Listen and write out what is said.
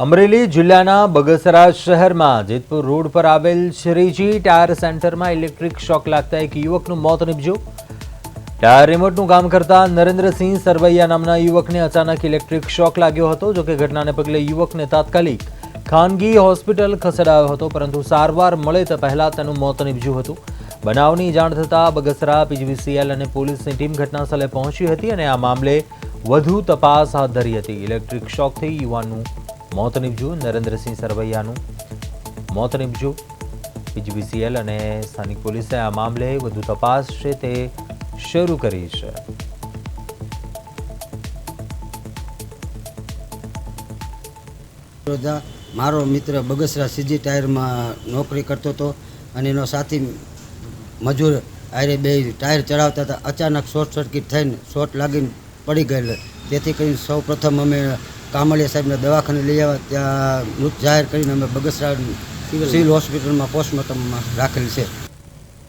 અમરેલી જિલ્લાના બગસરા શહેરમાં જેતપુર રોડ પર આવેલ શ્રીજી ટાયર સેન્ટરમાં ઇલેક્ટ્રિક શોક લાગતા એક યુવકનું મોત નીપજ્યું। ટાયર રિમોટનું કામ કરતા નરેન્દ્રસિંહ સરવૈયા નામના યુવકને અચાનક ઇલેક્ટ્રિક શોક લાગ્યો હતો। જોકે ઘટનાને પગલે યુવકને તાત્કાલિક ખાનગી હોસ્પિટલ ખસેડાયો હતો, પરંતુ સારવાર મળે તે પહેલા તેનું મોત નીપજ્યું હતું। બનાવની જાણ થતાં બગસરા પીજીવીસીએલ અને પોલીસની ટીમ ઘટનાસ્થળે પહોંચી હતી અને આ મામલે વધુ તપાસ હાથ ધરી હતી। ઇલેક્ટ્રિક શોકથી યુવાનનું મોત નીપજ્યું। નરેન્દ્રસિંહ સરવૈયાનું મોત નીપજ્યું। પીજીવીસીએલ અને સ્થાનિક પોલીસે આ મામલે વધુ તપાસ છે તે શરૂ કરી છે। મારો મિત્ર બગસરા સીજી ટાયરમાં નોકરી કરતો હતો અને એનો સાથી મજૂર આરે બે ટાયર ચડાવતા હતા। અચાનક શોર્ટ સર્કિટ થઈને શોર્ટ લાગીને પડી ગયેલ। તેથી કરીને સૌ પ્રથમ અમે કામળિયા સાહેબને દવાખાને લઈ આવ્યા। ત્યાં મૃત જાહેર કરીને અમે બગસરા સિવિલ હોસ્પિટલમાં પોસ્ટમોર્ટમમાં રાખેલ છે।